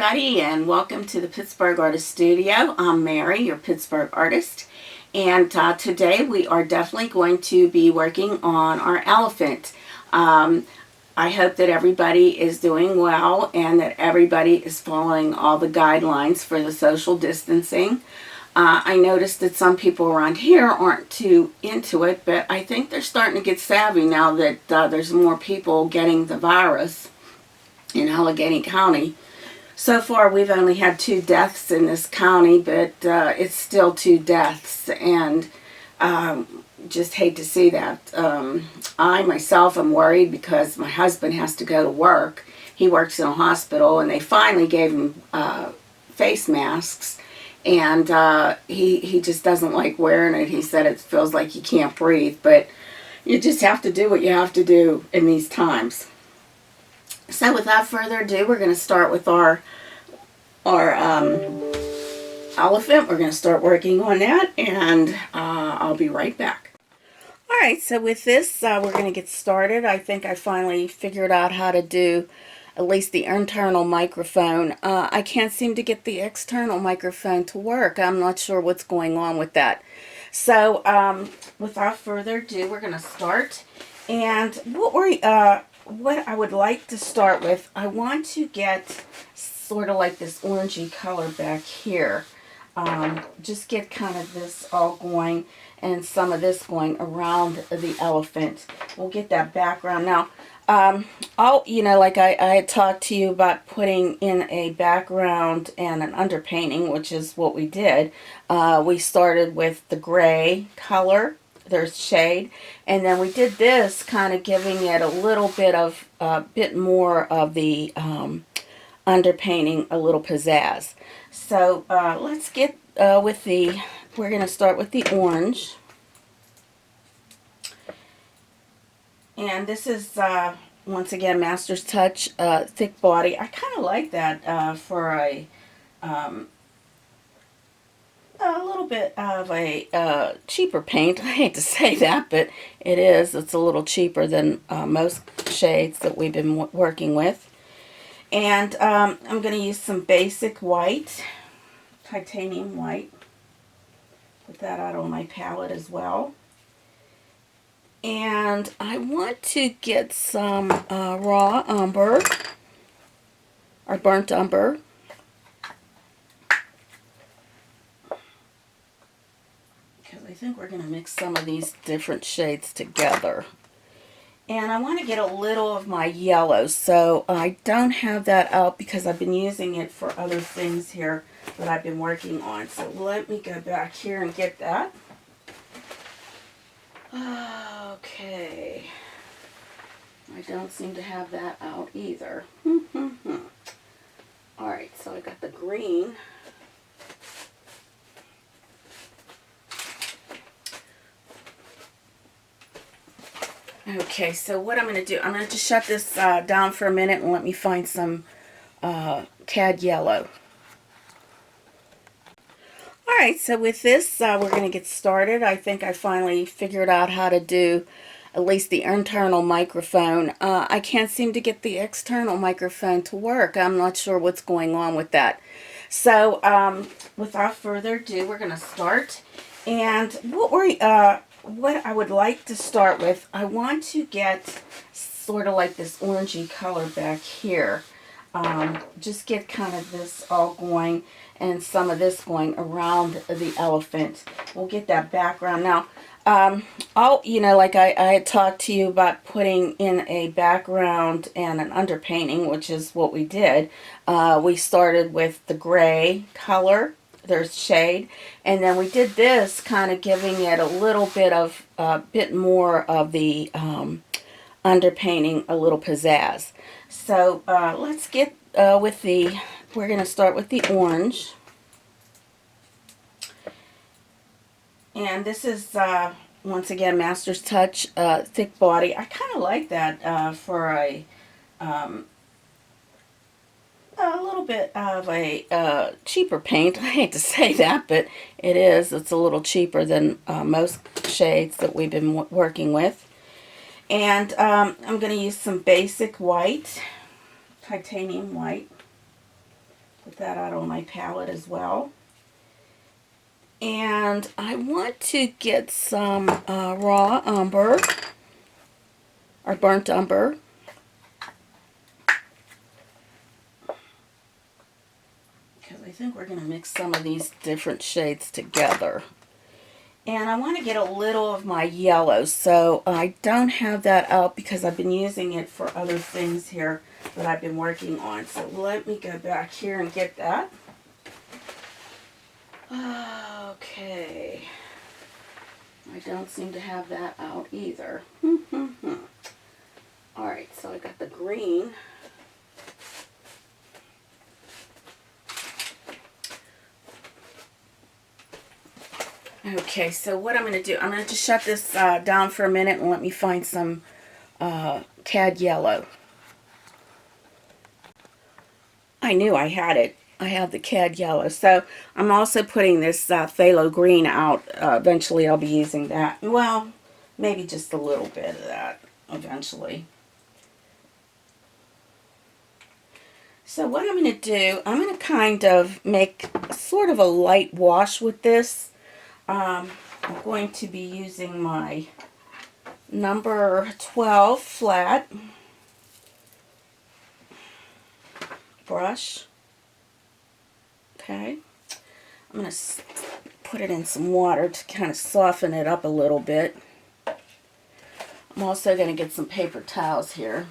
everybody, and welcome to the Pittsburgh Artist Studio. I'm Mary, your Pittsburgh artist, and today we are definitely going to be working on our elephant. I hope that everybody is doing well and that everybody is following all the guidelines for the social distancing. I noticed that some people around here aren't too into it, but I think they're starting to get savvy now that there's more people getting the virus in Allegheny County. So far we've only had 2 deaths in this county, but it's still 2 deaths, and just hate to see that. I myself am worried because my husband has to go to work. He works in a hospital, and they finally gave him face masks, and he just doesn't like wearing it. He said it feels like he can't breathe, but you just have to do what you have to do in these times. So without further ado, we're going to start with our elephant. We're going to start working on that, and I'll be right back. Alright, so with this, we're going to get started. I think I finally figured out how to do at least the internal microphone. I can't seem to get the external microphone to work. I'm not sure what's going on with that. So without further ado, we're going to start. And what I would like to start with, I want to get sort of like this orangey color back here. Just get kind of this all going and some of this going around the elephant. We'll get that background. Now, like I had talked to you about putting in a background and an underpainting, which is what we did. We started with the gray color. There's shade, and then we did this kind of giving it a little bit of bit more of the underpainting, a little pizzazz. So let's get with the, we're going to start with the orange, and this is once again Master's Touch thick body. I kind of like that for a little bit of a cheaper paint. I hate to say that, but it is. It's a little cheaper than most shades that we've been working with. And I'm going to use some basic white, titanium white. Put that out on my palette as well. And I want to get some raw umber, or burnt umber. I think we're going to mix some of these different shades together. And I want to get a little of my yellow, so I don't have that out because I've been using it for other things here that I've been working on. So let me go back here and get that. Okay. I don't seem to have that out either. Alright, so I got the green. Okay, so what I'm going to do, I'm going to just shut this down for a minute and let me find some cad yellow. Alright, so with this, we're going to get started. I think I finally figured out how to do at least the internal microphone. I can't seem to get the external microphone to work. I'm not sure what's going on with that. So without further ado, we're going to start. And what I would like to start with, I want to get sort of like this orangey color back here. Just get kind of this all going and some of this going around the elephant. We'll get that background. Now, like I had talked to you about putting in a background and an underpainting, which is what we did. We started with the gray color. There's shade, and then we did this kind of giving it a little bit of bit more of the underpainting, a little pizzazz. So let's get with the, we're going to start with the orange, and this is once again Master's Touch thick body. I kind of like that for a little bit of a cheaper paint. I hate to say that, but it is. It's a little cheaper than most shades that we've been working with. And I'm going to use some basic white, titanium white. Put that out on my palette as well. And I want to get some raw umber, or burnt umber. Because I think we're going to mix some of these different shades together. And I want to get a little of my yellow, so I don't have that out because I've been using it for other things here that I've been working on. So let me go back here and get that. Okay. I don't seem to have that out either. Alright, so I got the green. Okay, so what I'm going to do, I'm going to just shut this down for a minute and let me find some cad yellow. I knew I had it. I have the cad yellow. So I'm also putting this phthalo green out. Eventually I'll be using that. Well, maybe just a little bit of that eventually. So what I'm going to do, I'm going to kind of make sort of a light wash with this. I'm going to be using my number 12 flat brush. Okay. I'm going to put it in some water to kind of soften it up a little bit. I'm also going to get some paper towels here.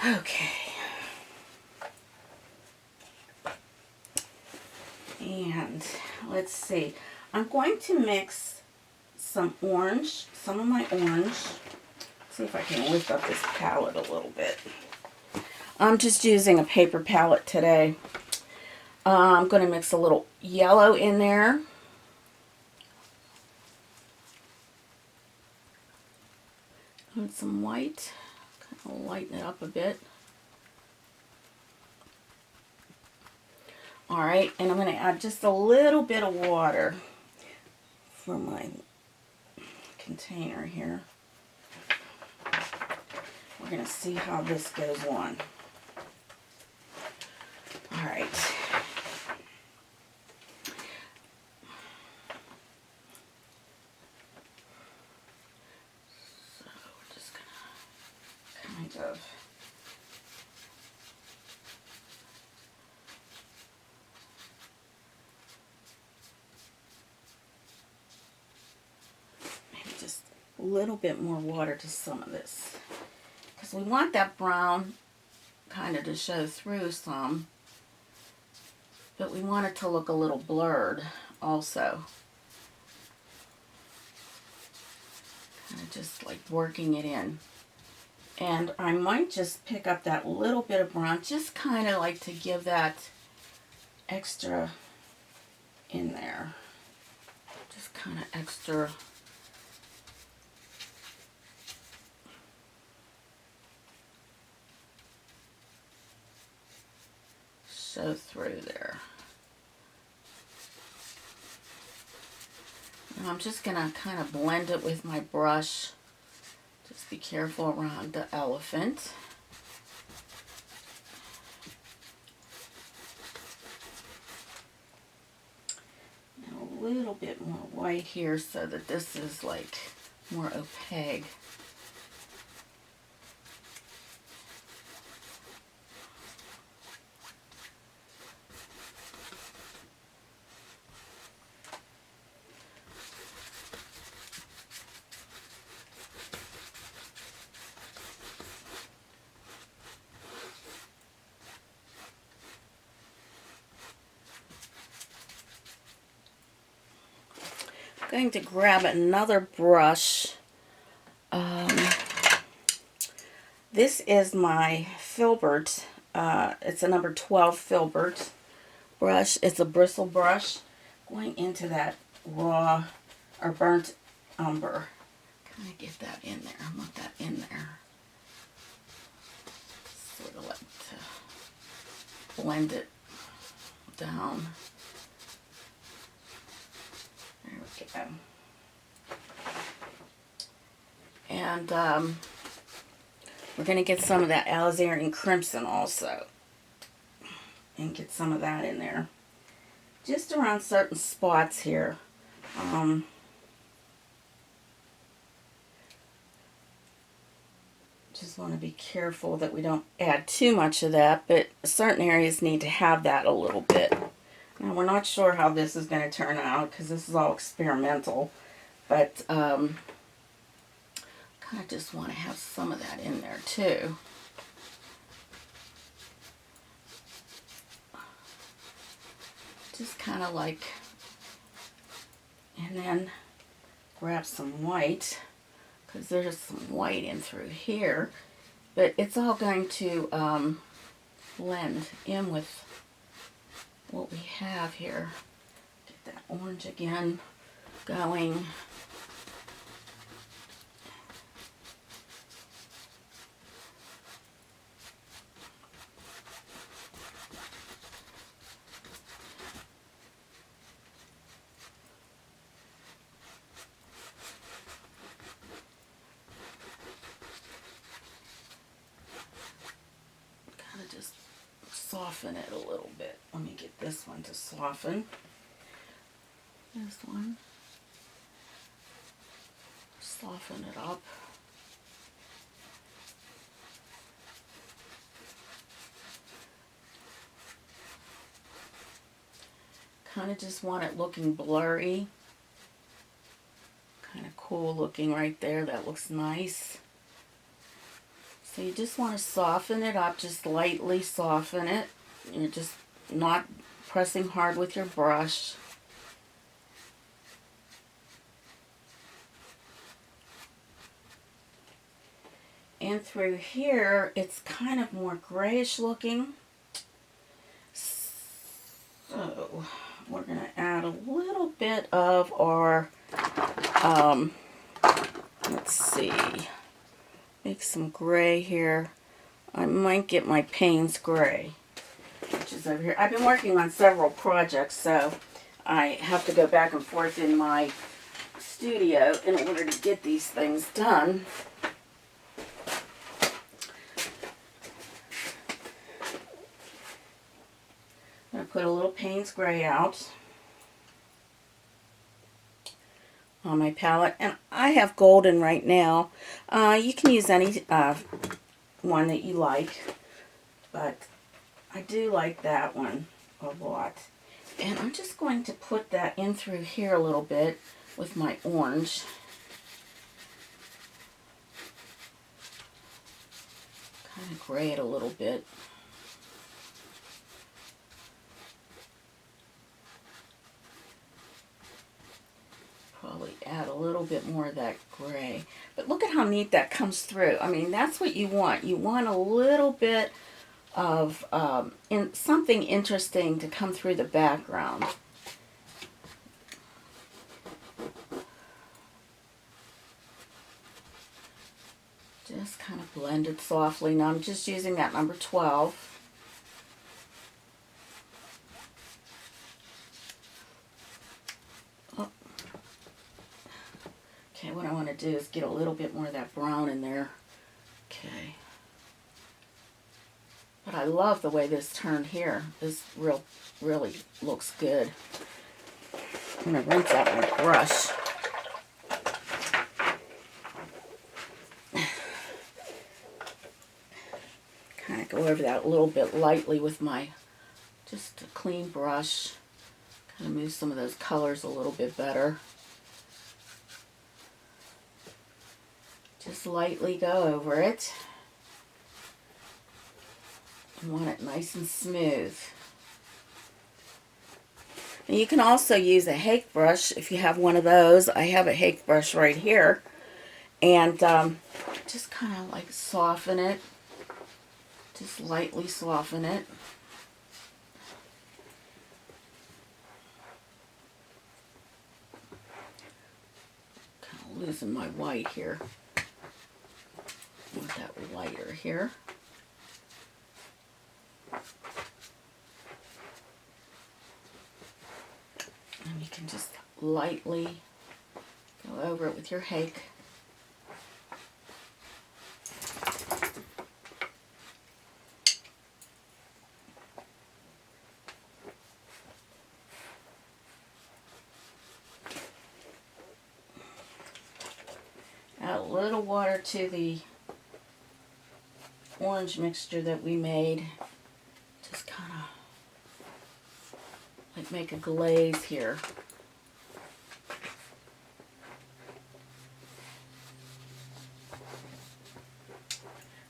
Okay. And let's see. I'm going to mix some orange, some of my orange. See if I can lift up this palette a little bit. I'm just using a paper palette today. I'm going to mix a little yellow in there. And some white. Kind of lighten it up a bit. Alright, and I'm going to add just a little bit of water for my container here. We're going to see how this goes on. Alright. So we're just going to kind of a little bit more water to some of this, because we want that brown kind of to show through some, but we want it to look a little blurred also. Kind of just like working it in. And I might just pick up that little bit of brown, just kind of like to give that extra in there. Just kind of extra. Show through there. Now I'm just going to kind of blend it with my brush. Just be careful around the elephant. And a little bit more white here so that this is like more opaque. Going to grab another brush. This is my filbert. It's a number 12 filbert brush. It's a bristle brush. Going into that raw or burnt umber. Kind of get that in there. I want that in there. Sort of like to blend it down. There we go. And We're going to get some of that alizarin crimson also. And get some of that in there. Just around certain spots here. Just want to be careful that we don't add too much of that, but certain areas need to have that a little bit. Now, we're not sure how this is going to turn out because this is all experimental, but kind of just want to have some of that in there too. Just kind of like, and then grab some white, because there's some white in through here, but it's all going to blend in with what we have here. Get that orange again going. Just soften it a little bit. Let me get this one to soften. This one. Soften it up. Kind of just want it looking blurry. Kind of cool looking right there. That looks nice. So you just want to soften it up, just lightly soften it. You're just not pressing hard with your brush. And through here, it's kind of more grayish looking. So we're going to add a little bit of our, let's see. Make some gray here. I might get my Payne's gray, which is over here. I've been working on several projects, so I have to go back and forth in my studio in order to get these things done. I'm going to put a little Payne's gray out on my palette, and I have golden right now. You can use any one that you like, but I do like that one a lot. And I'm just going to put that in through here a little bit with my orange. Kind of gray it a little bit. Probably add a little bit more of that gray. But look at how neat that comes through. I mean, that's what you want. You want a little bit of something interesting to come through the background. Just kind of blend it softly. Now I'm just using that number 12. Okay, what I want to do is get a little bit more of that brown in there. Okay. But I love the way this turned here. This really looks good. I'm going to rinse out my brush. Kind of go over that a little bit lightly with my, just a clean brush. Kind of move some of those colors a little bit better. Just lightly go over it. You want it nice and smooth. And you can also use a hake brush if you have one of those. I have a hake brush right here. And just kind of like soften it. Just lightly soften it. Kind of losing my white here. Want that lighter here. And you can just lightly go over it with your hake. little water to the orange mixture that we made. Just kind of like make a glaze here.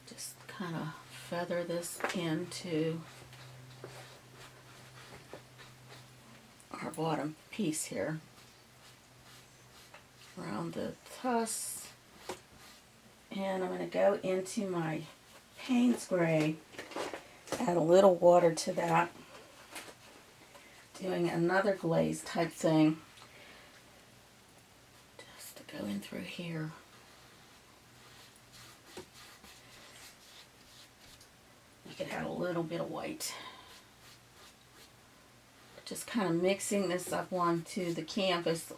Just kind of feather this into our bottom piece here. Around the tusks. And I'm going to go into my Payne's Gray, add a little water to that, doing another glaze type thing, just to go in through here. You could add a little bit of white. Just kind of mixing this up onto the canvas,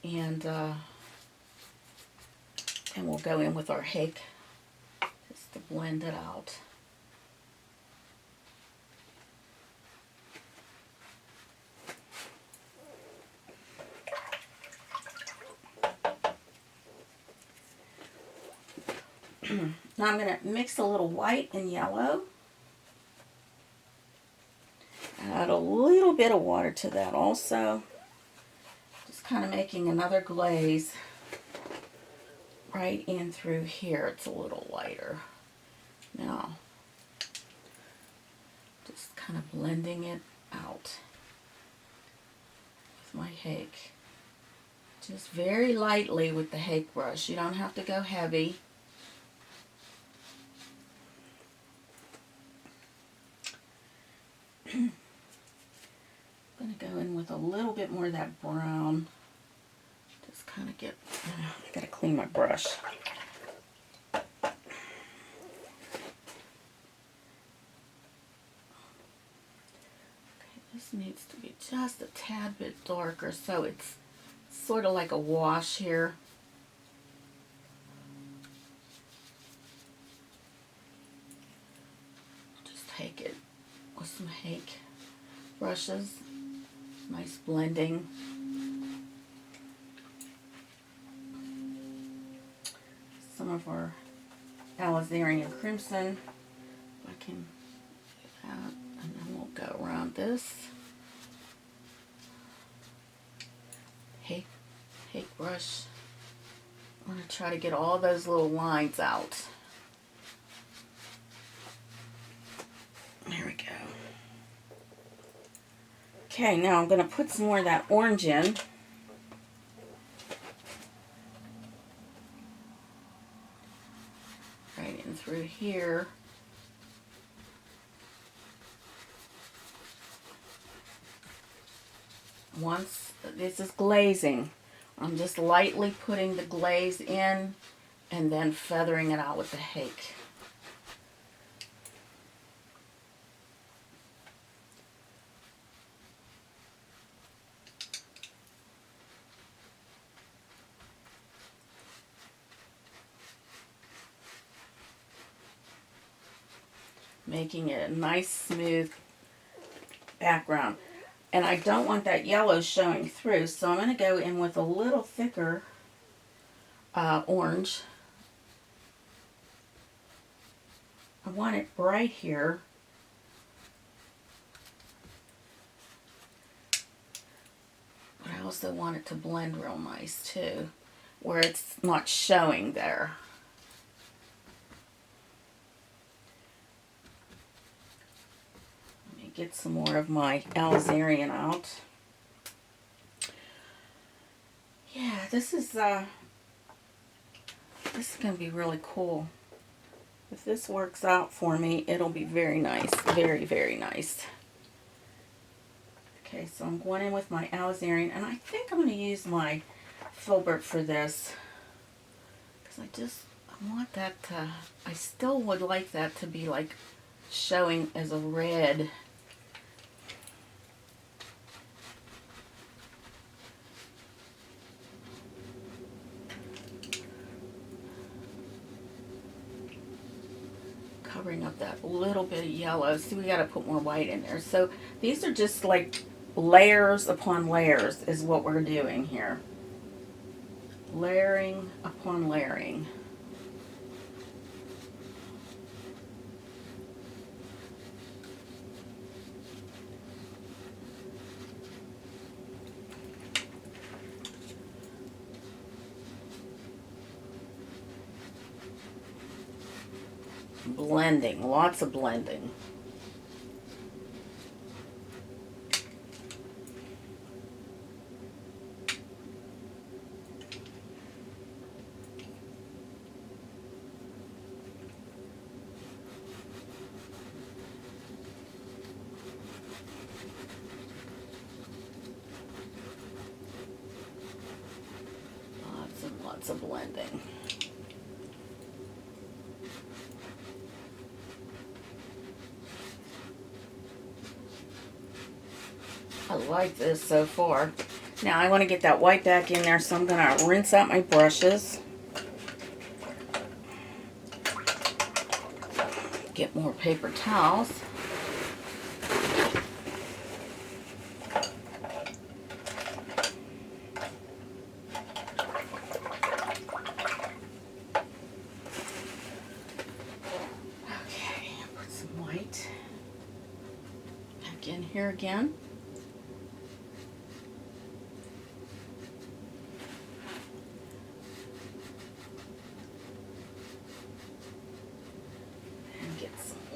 and we'll go in with our hake just to blend it out. Now I'm going to mix a little white and yellow. Add a little bit of water to that also. Just kind of making another glaze right in through here. It's a little lighter. Now, just kind of blending it out with my hake. Just very lightly with the hake brush. You don't have to go heavy. I'm going to go in with a little bit more of that brown. Just kind of get, I got to clean my brush. Okay, this needs to be just a tad bit darker, so it's sort of like a wash here. Just take it with some hake brushes. Nice blending. Some of our alizarin crimson. I can do that, and then we'll go around this. Hake brush. I'm going to try to get all those little lines out. There we go. Okay, now I'm going to put some more of that orange in. Right in through here. Once this is glazing, I'm just lightly putting the glaze in and then feathering it out with the hake. Making it a nice smooth background. And I don't want that yellow showing through, so I'm going to go in with a little thicker orange. I want it bright here. But I also want it to blend real nice too, where it's not showing there. Get some more of my alizarin out. Yeah, this is going to be really cool. If this works out for me, it'll be very nice. Very, very nice. Okay, so I'm going in with my alizarin, and I think I'm going to use my filbert for this, because I want that to, I still would like that to be like showing as a red. Covering up that little bit of yellow. See, we got to put more white in there. So these are just like layers upon layers is what we're doing here. layering upon layering. Blending, lots of blending. Lots and lots of blending. I like this so far. Now I want to get that white back in there, so I'm going to rinse out my brushes. Get more paper towels. Okay, put some white back in here again.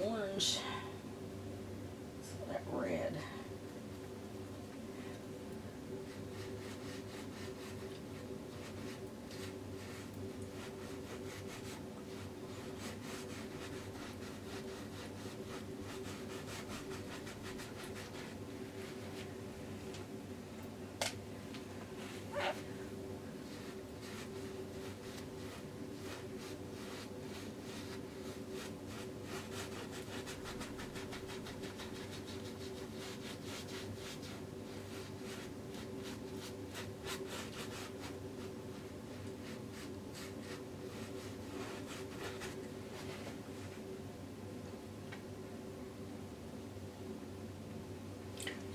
Orange, so that red.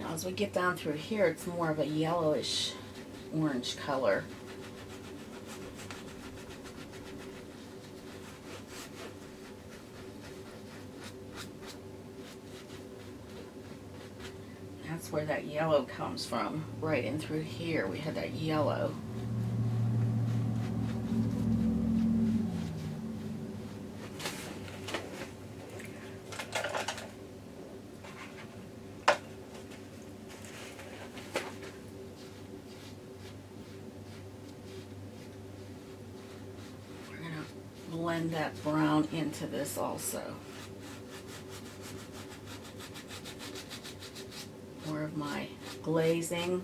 Now as we get down through here, it's more of a yellowish orange color. That's where that yellow comes from. Right in through here we had that yellow. Blend that brown into this also. More of my glazing.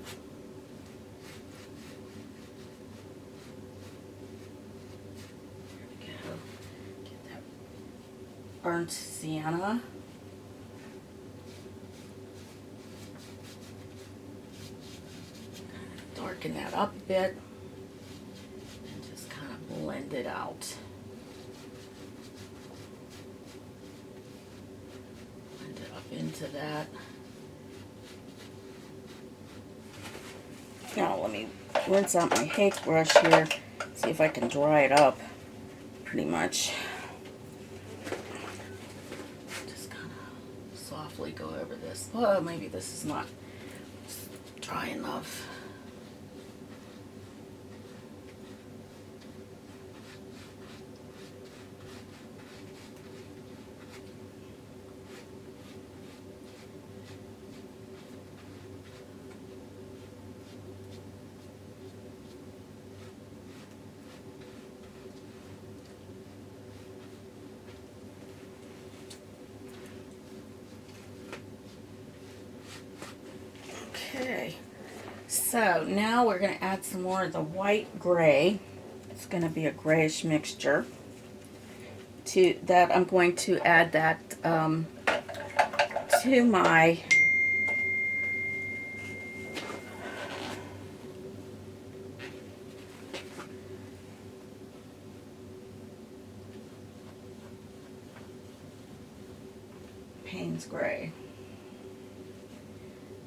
There we go. Get that burnt sienna. Darken that up a bit and just kind of blend it out. Into that. Now let me rinse out my hake brush here, see if I can dry it up pretty much. Just kind of softly go over this. Oh, maybe this is not dry enough. Okay, so now we're going to add some more of the white gray. It's going to be a grayish mixture. To that, I'm going to add that to my Payne's gray.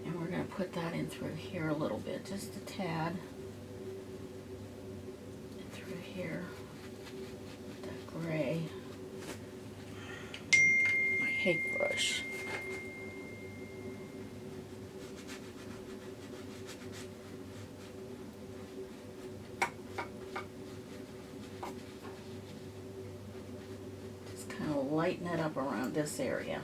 And we're going to put that in through here a little bit, just a tad. here. That gray. My hake brush. Just kind of lighten it up around this area.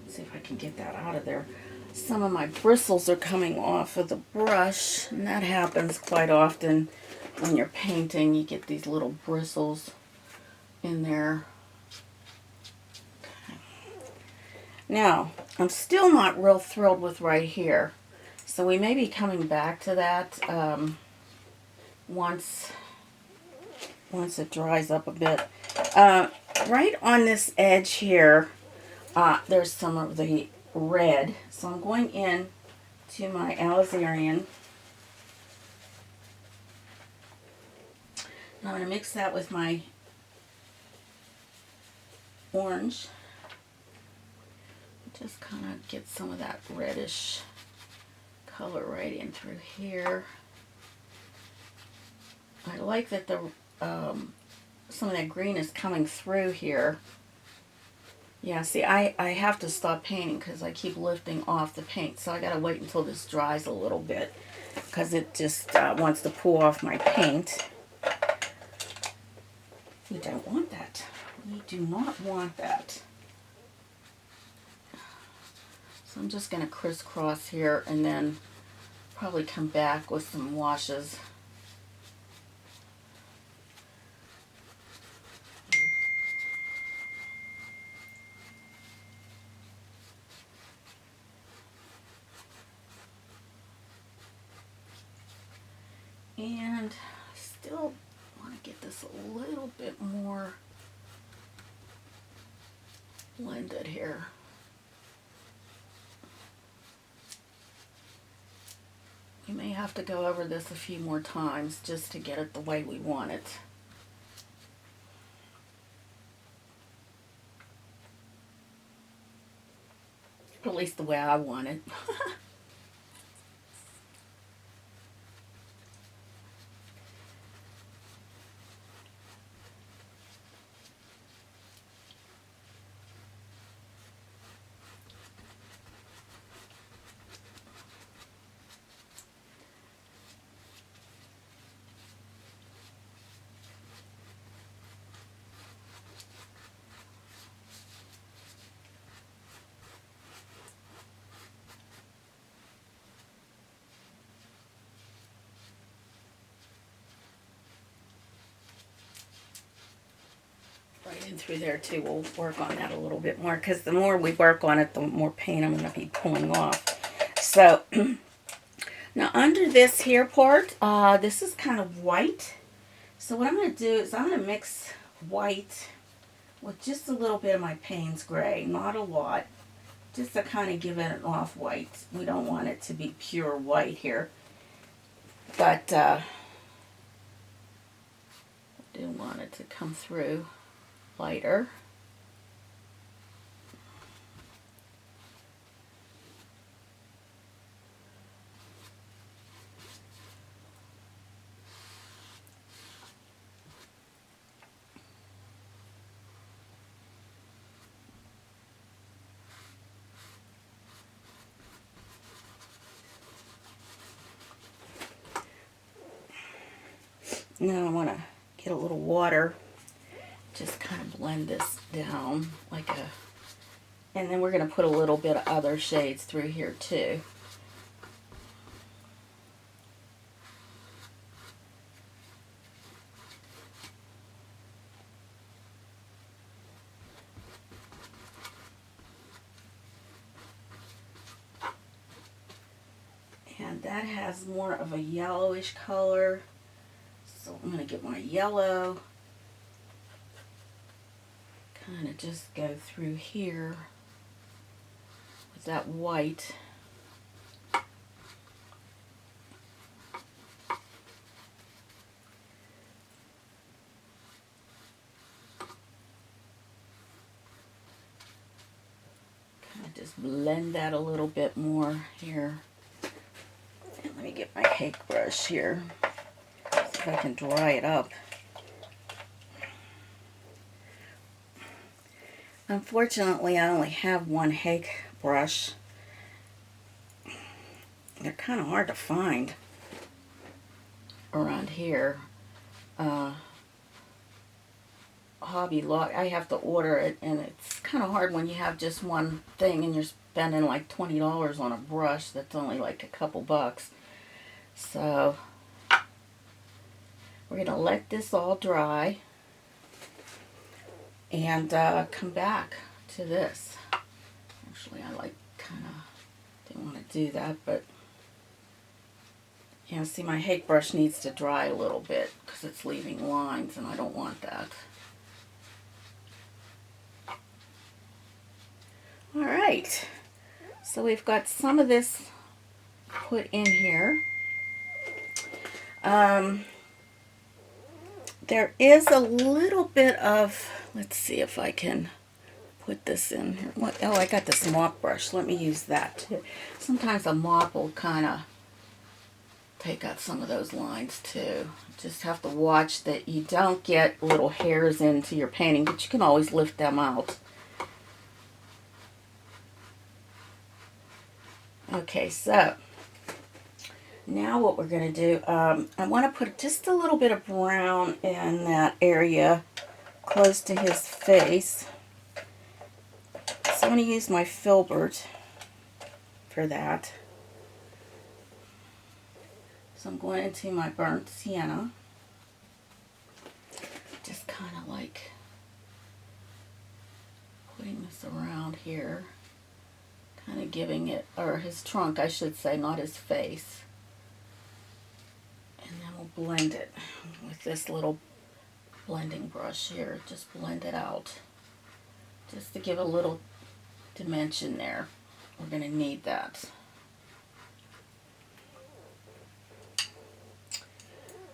See if I can get that out of there. Some of my bristles are coming off of the brush, and that happens quite often when you're painting. You get these little bristles in there. Okay. Now, I'm still not real thrilled with right here, so we may be coming back to that once it dries up a bit. Right on this edge here, there's some of the red, so I'm going in to my alizarin. And I'm going to mix that with my orange. Just kind of get some of that reddish color right in through here. I like that the some of that green is coming through here. Yeah, see, I have to stop painting because I keep lifting off the paint, so I got to wait until this dries a little bit because it just wants to pull off my paint. We don't want that. We do not want that. So I'm just going to crisscross here and then probably come back with some washes. And still want to get this a little bit more blended here. We may have to go over this a few more times just to get it the way we want it. At least the way I want it. Right in through there too. We'll work on that a little bit more because the more we work on it, the more paint I'm going to be pulling off. So now under this here part, this is kind of white. So what I'm going to do is I'm going to mix white with just a little bit of my Payne's gray, not a lot, just to kind of give it an off-white. We don't want it to be pure white here, but I do want it to come through lighter. Now I want to get a little water, just kind of blend this down like a, and then we're going to put a little bit of other shades through here too. And that has more of a yellowish color. So I'm going to get my yellow, kind of just go through here with that white. Just blend that a little bit more here. And let me get my cake brush here. See if I can dry it up. Unfortunately, I only have one hake brush. They're kind of hard to find around here. Hobby Lobby, I have to order it, and it's kind of hard when you have just one thing and you're spending like $20 on a brush that's only like a couple bucks. So we're going to let this all dry and come back to this. Actually, I like kind of didn't want to do that, but yeah, see, my hake brush needs to dry a little bit because it's leaving lines and I don't want that. Alright, so we've got some of this put in here. There is a little bit of, let's see if I can put this in here. What? Oh, I got this mop brush. Let me use that too. Sometimes a mop will kind of take out some of those lines too. Just have to watch that you don't get little hairs into your painting, but you can always lift them out. Okay, so now what we're going to do, I want to put just a little bit of brown in that area close to his face. So I'm going to use my filbert for that. So I'm going into my burnt sienna, just kind of like putting this around here. Kind of giving it, or his trunk, I should say, not his face. And then we'll blend it with this little blending brush here. Just blend it out. Just to give a little dimension there. We're going to need that.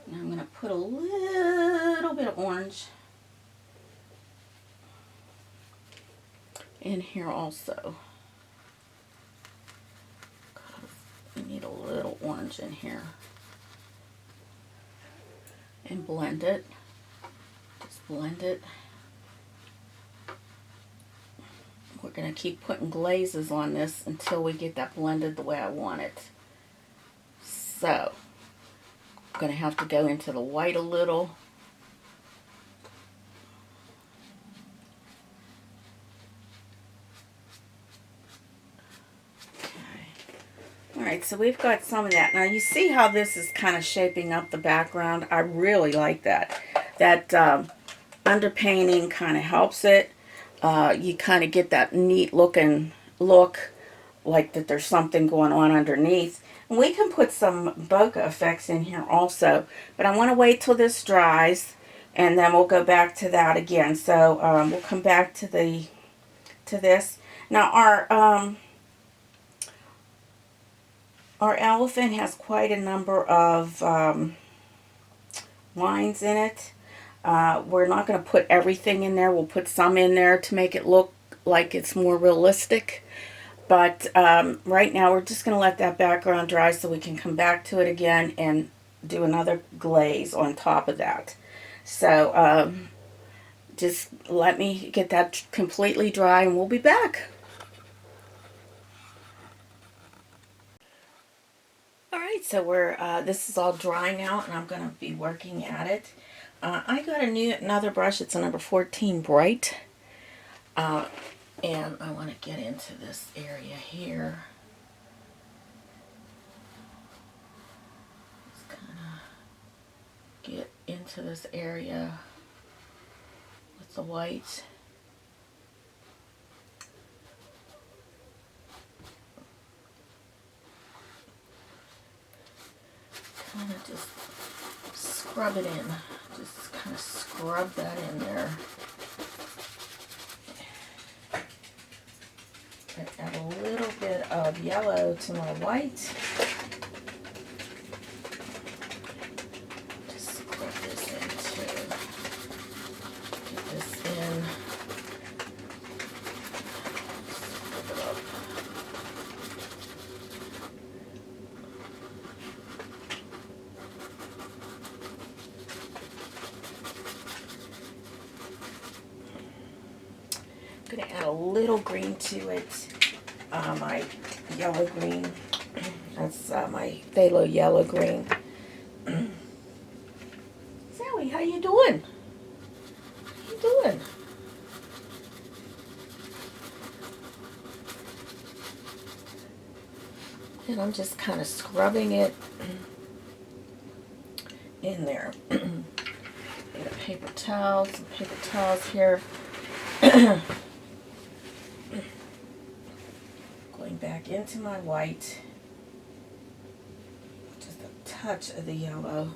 Now I'm going to put a little bit of orange in here also. We need a little orange in here. And blend it. Just blend it. We're going to keep putting glazes on this until we get that blended the way I want it. So, I'm going to have to go into the white a little. Alright, so we've got some of that. Now you see how this is kind of shaping up the background? I really like that. That underpainting kind of helps it. You kind of get that neat looking look, like that there's something going on underneath. And we can put some bokeh effects in here also, but I want to wait till this dries and then we'll go back to that again. So we'll come back to this. Now our elephant has quite a number of lines in it. We're not going to put everything in there. We'll put some in there to make it look like it's more realistic. But right now we're just going to let that background dry so we can come back to it again and do another glaze on top of that. So just let me get that completely dry and we'll be back. Alright, so this is all drying out and I'm going to be working at it. I got another brush. It's a number 14 Bright. And I want to get into this area here. Just kind of get into this area with the white. Kind of just scrub it in. Just kind of scrub that in there. Add a little bit of yellow to my white. Just scrub this in too. Get this in. Scrub it up. going to add a little green to it. My yellow green. That's my phthalo yellow green. Sally, how you doing? How you doing? And I'm just kind of scrubbing it in there. Get a paper towel, some paper towels here. Going back into my white. Just a touch of the yellow.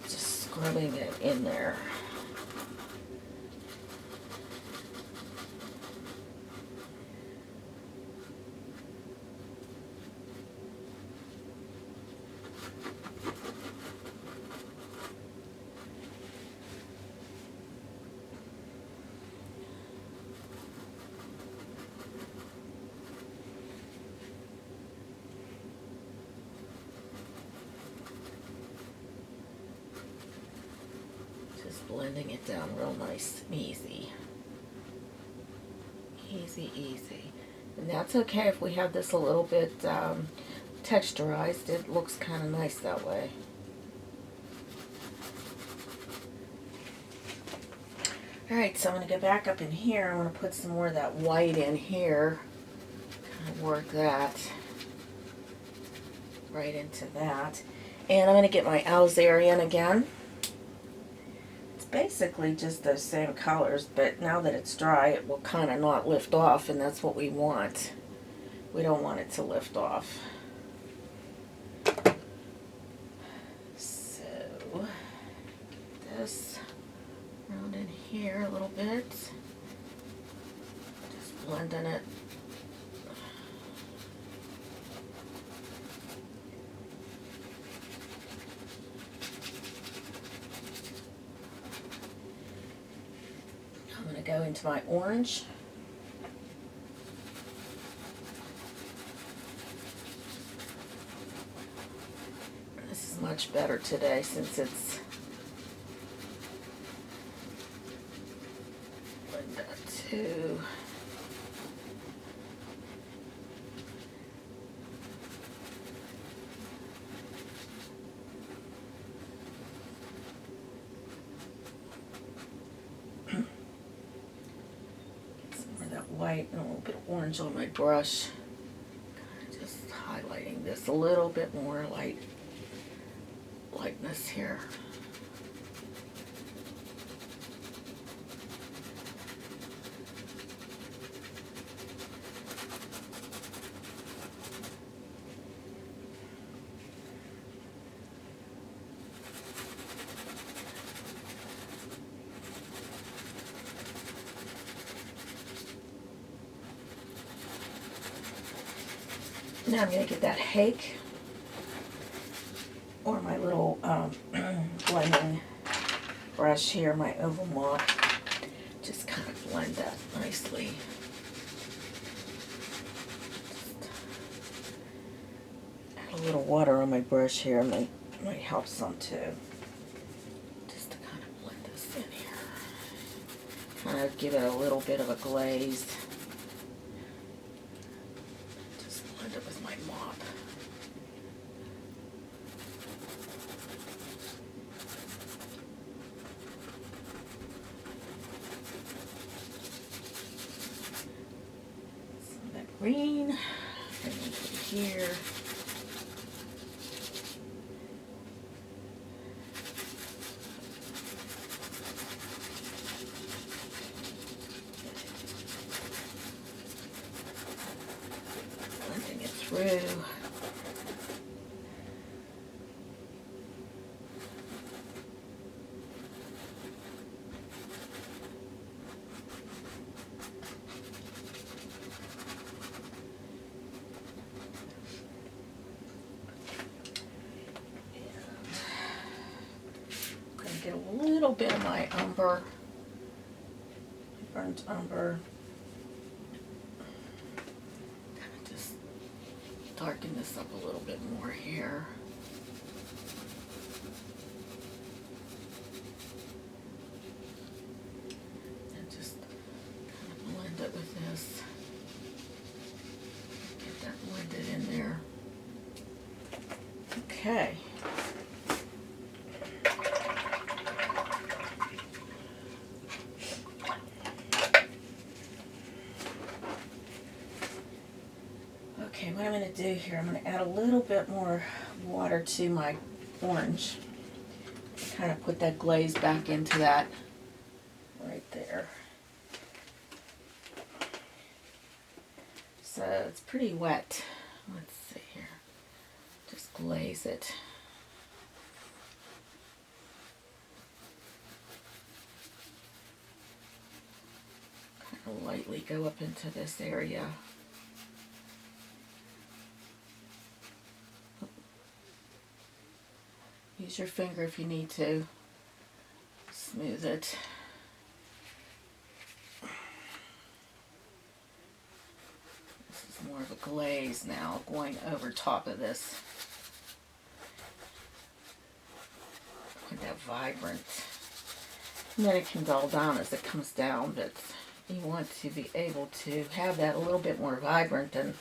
Just scrubbing it in there. Blending it down real nice and easy. Easy, easy. And that's okay if we have this a little bit texturized. It looks kind of nice that way. Alright, so I'm going to go back up in here. I'm going to put some more of that white in here. Kind of work that right into that. And I'm going to get my Alizarian again. Basically just those same colors, but now that it's dry it will kind of not lift off, and that's what we want. We don't want it to lift off. So this around in here a little bit, just blending it. Go into my orange. This is much better today since it's blend that too. White and a little bit of orange on my brush. Kind of just highlighting this a little bit more lightness here. Now I'm going to get that hake or my little blending brush here, my oval mop. Just kind of blend that nicely. Add a little water on my brush here might help some too. Just to kind of blend this in here. Kind of give it a little bit of a glaze. Green, and into here. Blending it through. Get a little bit of my umber, burnt umber. Kind of just darken this up a little bit more here. this. Get that blended in there. Okay. Okay, what I'm going to do here, I'm going to add a little bit more water to my orange. Kind of put that glaze back into that right there. So it's pretty wet. Let's see here. Just glaze it. Kind of lightly go up into this area. Use your finger if you need to. Smooth it. This is more of a glaze now, going over top of this. With that vibrant. And then it can dull down as it comes down, but you want to be able to have that a little bit more vibrant than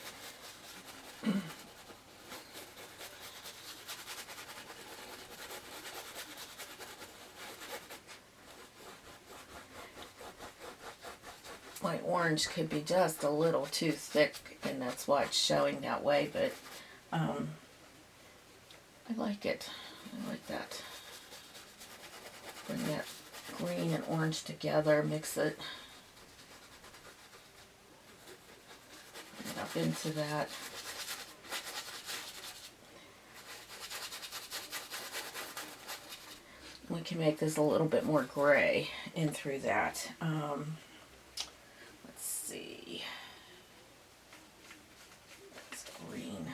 my orange could be just a little too thick, and that's why it's showing that way, but I like it. I like that. Bring that green and orange together, mix it. Bring it up into that. We can make this a little bit more gray in through that. See, that's green.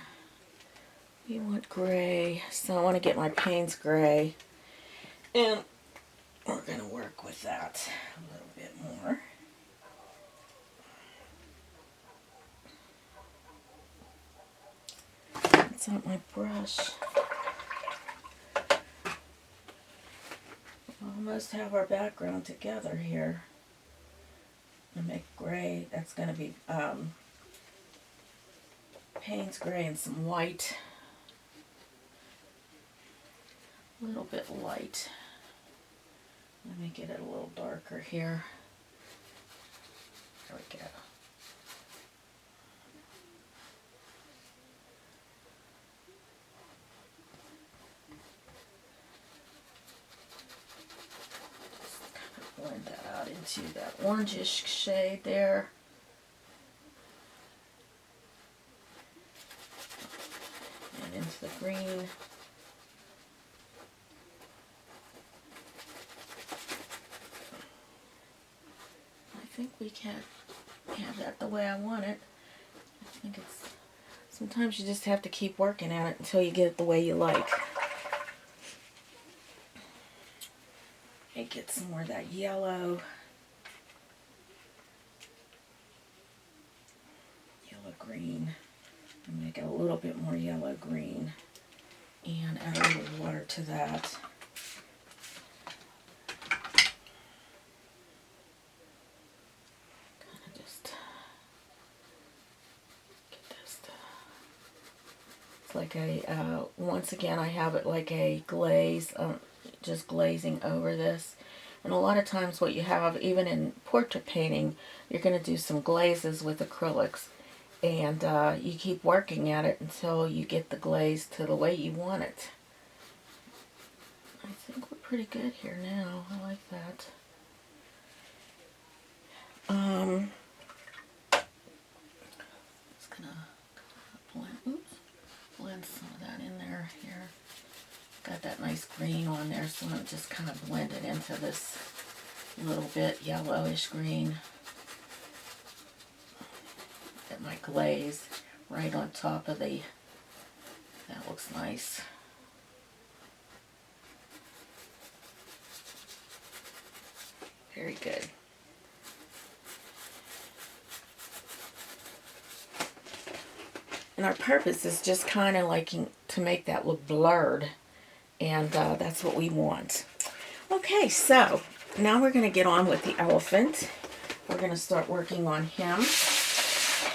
You want gray, so I want to get my Payne's gray, and we're going to work with that a little bit more. That's not my brush. We almost have our background together here. And make gray. That's going to be Payne's gray and some white. A little bit light. Let me get it a little darker here. There we go. Blend that out into that orangish shade there. And into the green. I think we can have that the way I want it. I think it's, sometimes you just have to keep working at it until you get it the way you like. Get some more of that yellow, green, and make it a little bit more yellow green, and add a little water to that. Kind of just get this to, it's like a, once again I have it like a glaze, just glazing over this. And a lot of times what you have, even in portrait painting, you're going to do some glazes with acrylics. And you keep working at it until you get the glaze to the way you want it. I think we're pretty good here now. I like that. Just going to blend some of that in there here. Got that nice green on there, so I'm going to just kind of blend it into this little bit yellowish green. Get my glaze right on top of the, that looks nice. Very good. And our purpose is just kind of like to make that look blurred. And that's what we want. Okay, so now we're going to get on with the elephant. we're going to start working on him.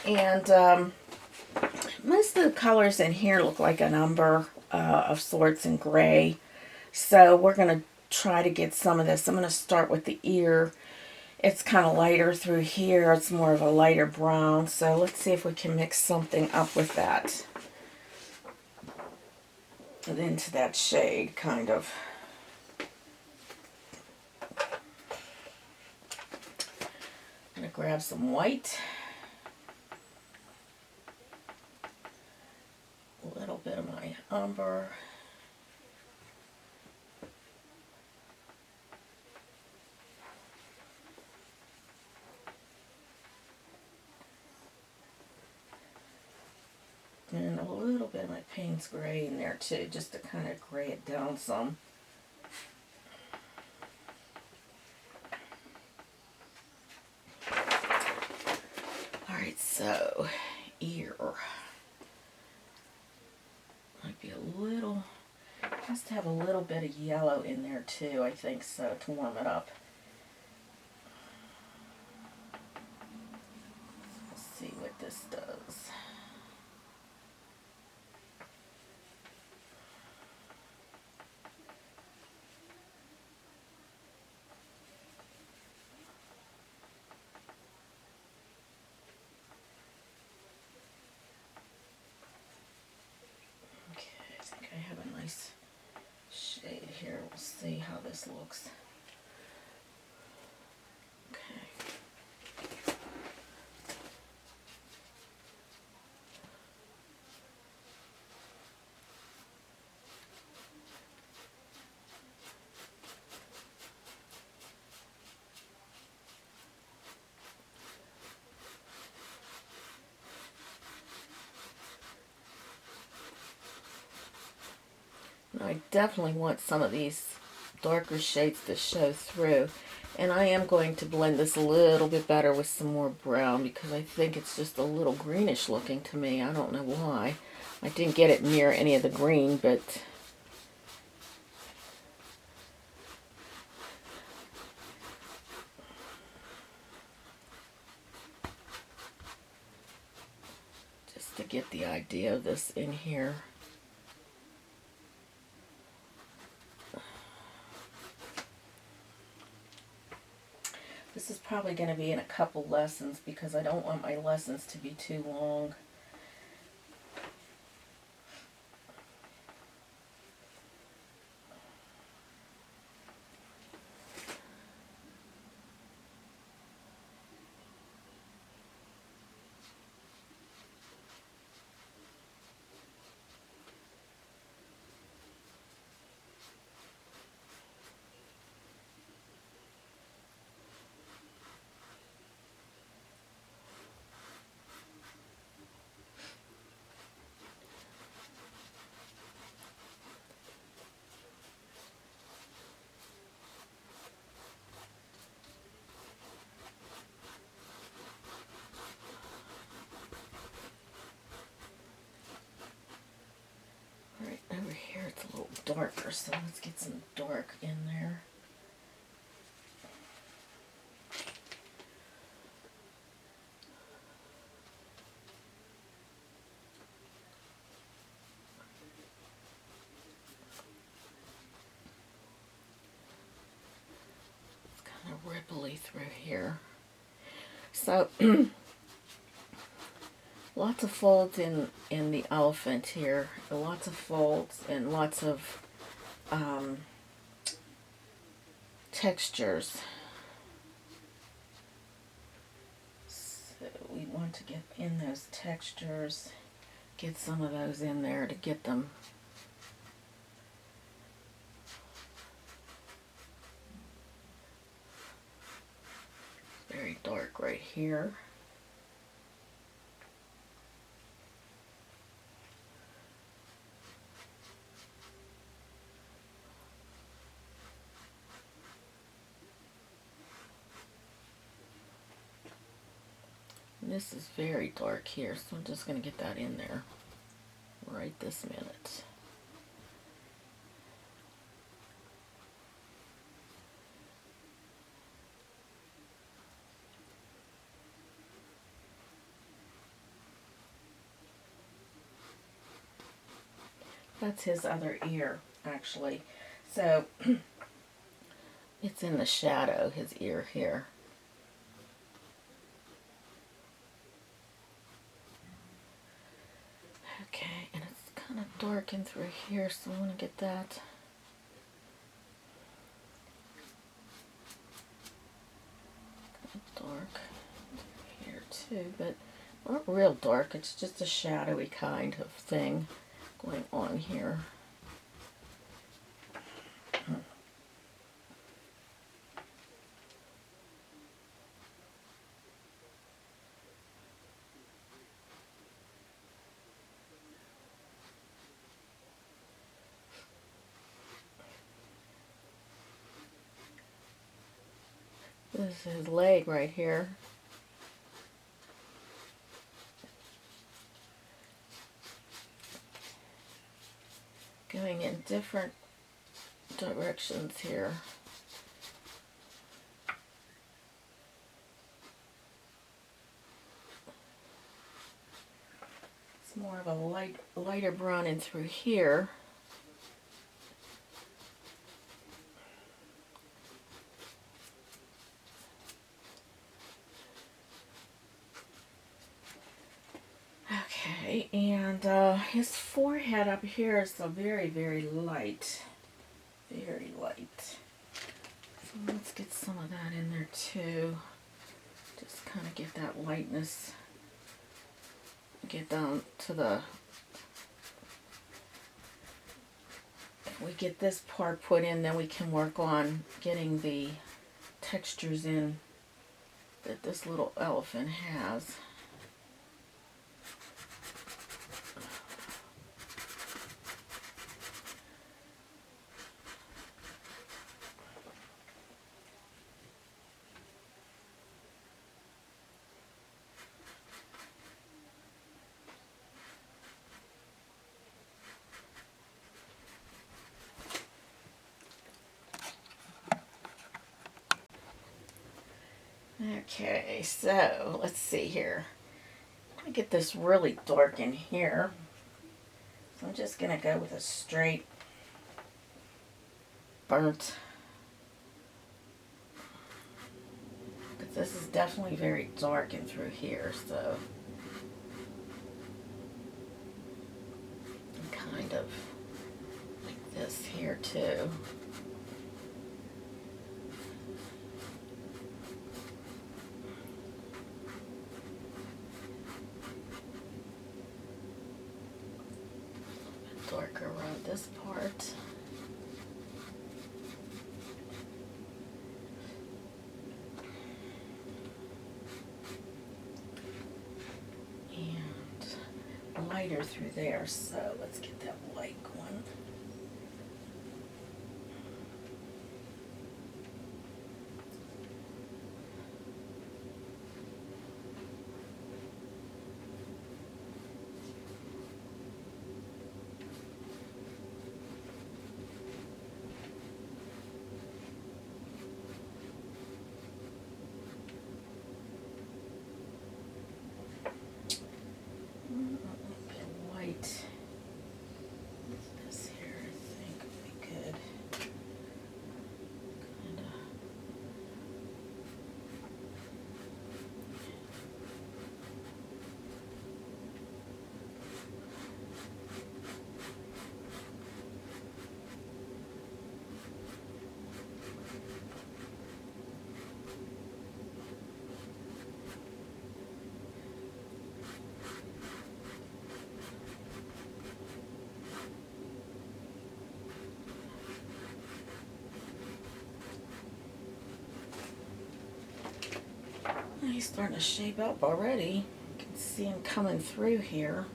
And most of the colors in here look like an umber of sorts in gray. So we're going to try to get some of this. I'm going to start with the ear. It's kind of lighter through here. It's more of a lighter brown. So let's see if we can mix something up with that. And into that shade, kind of. I'm going to grab some white. A little bit of my umber. And a little bit of my Payne's Gray in there too, just to kind of gray it down some. Alright, so ear. Might be a little, has to have a little bit of yellow in there too, I think so, to warm it up. Let's see what this does. I have a nice shade here. We'll see how this looks. Okay. I definitely want some of these darker shades to show through, and I am going to blend this a little bit better with some more brown because I think it's just a little greenish looking to me. I don't know why. I didn't get it near any of the green, but just to get the idea of this in here. This is probably going to be in a couple lessons because I don't want my lessons to be too long. Over here it's a little darker, so let's get some dark in there. It's kind of ripply through here. So lots of folds in the elephant here. Lots of folds and lots of textures. So we want to get in those textures, get some of those in there to get them very dark right here. This is very dark here, so I'm just going to get that in there right this minute. That's his other ear, actually. So it's in the shadow, his ear here. Okay, and it's kind of darkened through here, so I want to get that. Kind of dark here too, but not real dark. It's just a shadowy kind of thing going on here. This is his leg right here. Going in different directions here. It's more of a lighter brown in through here. Okay, and his forehead up here is a very, very light. Very light. So let's get some of that in there too. Just kind of get that lightness. Get down to the... If we get this part put in, then we can work on getting the textures in that this little elephant has. Okay, so let's see here. I'm going to get this really dark in here. So I'm just going to go with a straight burnt. Because this is definitely very dark in through here, so. And kind of like this here too. Darker around this part. And lighter through there, so let's get that light one. This here, I think, would be good. Kinda. He's starting to shape up already. You can see him coming through here.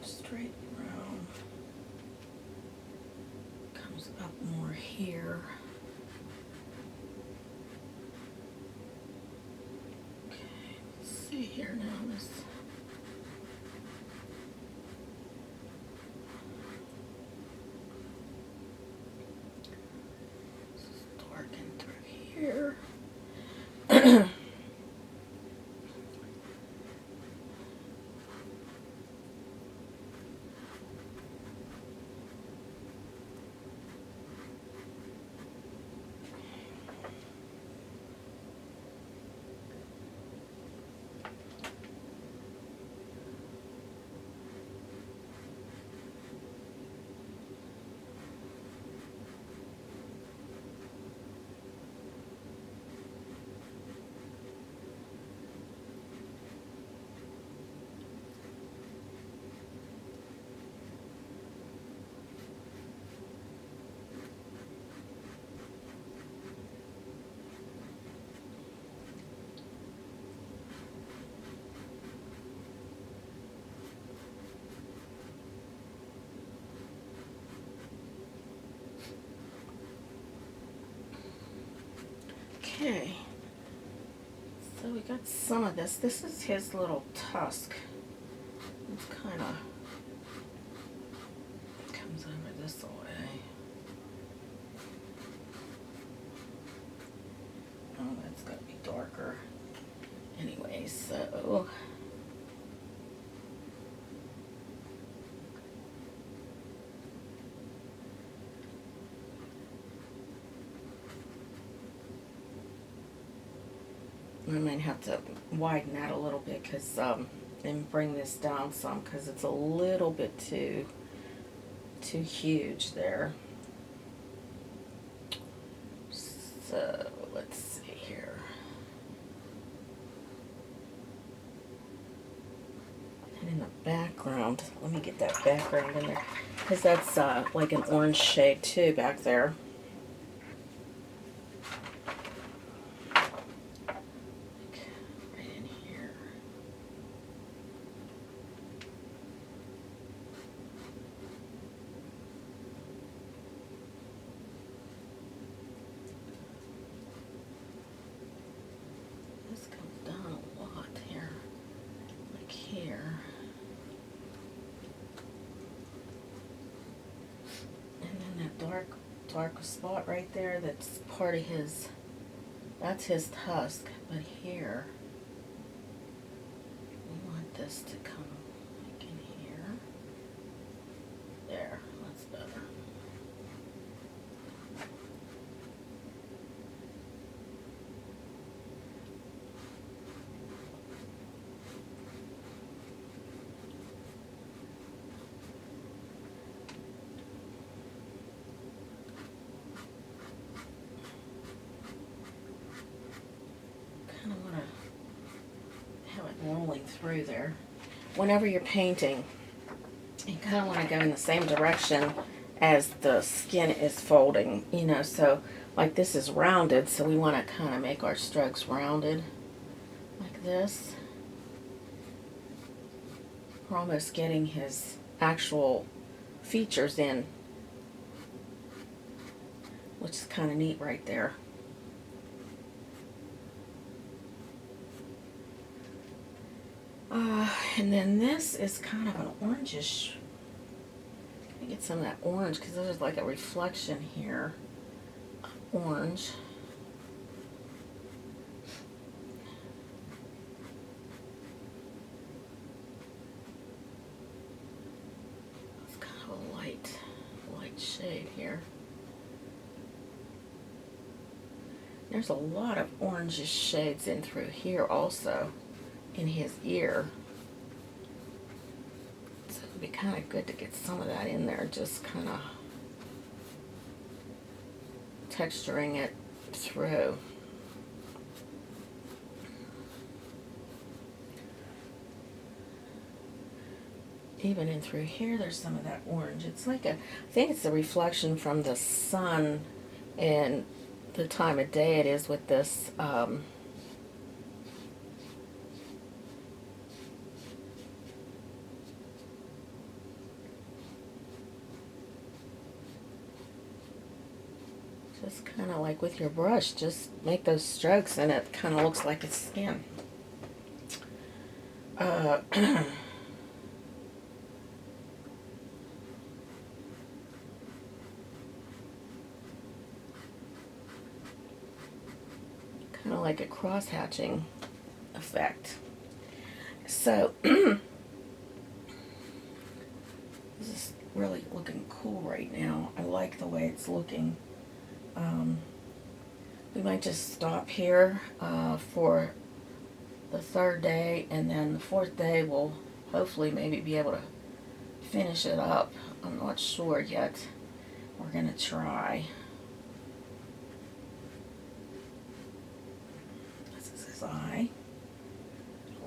Straight around. Comes up more here. Okay, let's see here now. This. Here. Okay. So we got some of this. This is his little tusk. It's kind of comes over this way. Oh, that's got to be darker. Anyway, so I might have to widen that a little bit because and bring this down some because it's a little bit too huge there. So let's see here. And in the background, let me get that background in there because that's like an orange shade too back there. Dark spot right there, that's part of his, that's his tusk, but here we want this to come like in here. There, that's better. Rolling through there. Whenever you're painting, you kind of want to go in the same direction as the skin is folding, you know, so like this is rounded, so we want to kind of make our strokes rounded like this. We're almost getting his actual features in, which is kind of neat right there. And then this is kind of an orangish. Let me get some of that orange because there's like a reflection here of orange. It's kind of a light shade here. There's a lot of orangish shades in through here also in his ear. Be kind of good to get some of that in there, just kind of texturing it through. Even in through here, there's some of that orange. It's like I think it's the reflection from the sun and the time of day it is with this just kind of like with your brush, just make those strokes and it kind of looks like it's skin. Kind of like a cross-hatching effect. So this is really looking cool right now. I like the way it's looking. We might just stop here for the third day, and then the fourth day we'll hopefully maybe be able to finish it up. I'm not sure yet. We're gonna try. This is his eye.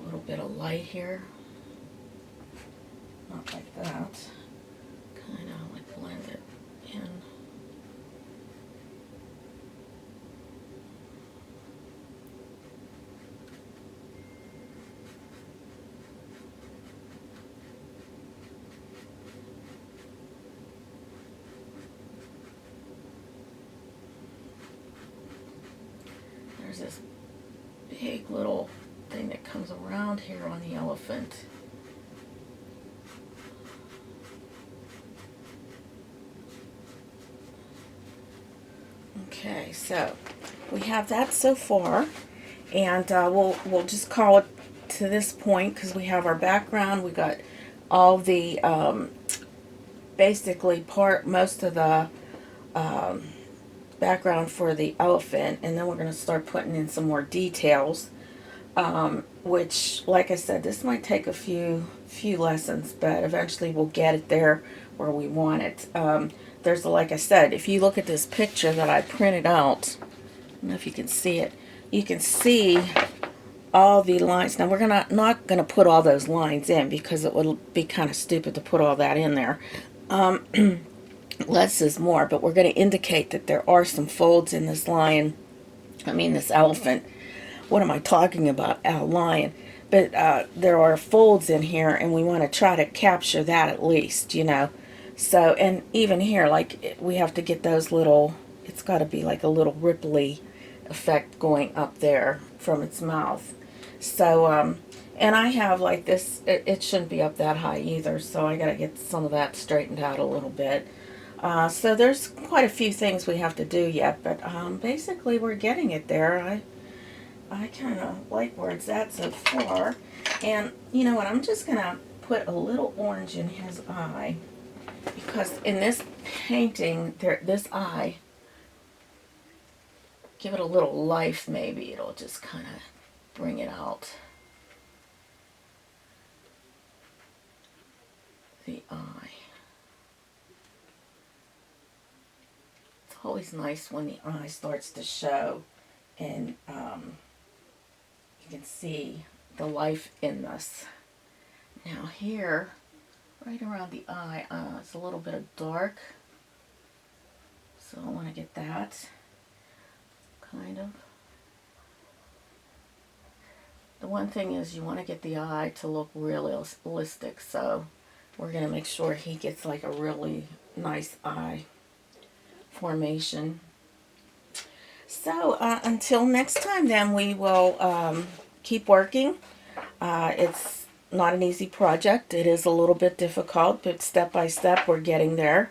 A little bit of light here. Not like that. Kind of like blend it in. there's this big little thing that comes around here on the elephant. Okay, so we have that so far, and we'll just call it to this point because we have our background. We got all the basically most of the background for the elephant, and then we're going to start putting in some more details. Which, like I said, this might take a few lessons, but eventually we'll get it there where we want it. There's, like I said, if you look at this picture that I printed out, I don't know if you can see it, you can see all the lines. Now, we're not going to put all those lines in because it would be kind of stupid to put all that in there. Less is more, but we're going to indicate that there are some folds in this lion. This elephant. What am I talking about? A lion. But there are folds in here, and we want to try to capture that at least, you know. So, and even here, like, we have to get those little, it's got to be like a little ripply effect going up there from its mouth. So, and I have like this, it shouldn't be up that high either, so I got to get some of that straightened out a little bit. So there's quite a few things we have to do yet, but basically we're getting it there. I kind of like where it's at so far. And you know what, I'm just going to put a little orange in his eye, because in this painting, this eye, give it a little life maybe. It'll just kind of bring it out. The eye. It's always nice when the eye starts to show, and you can see the life in this. Now here, right around the eye, it's a little bit of dark, so I want to get that kind of. The one thing is you want to get the eye to look realistic, so we're going to make sure he gets like a really nice eye formation. So until next time, then, we will keep working. It's not an easy project. It is a little bit difficult, but step by step we're getting there.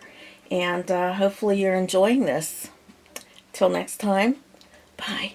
And hopefully you're enjoying this. Till next time, bye.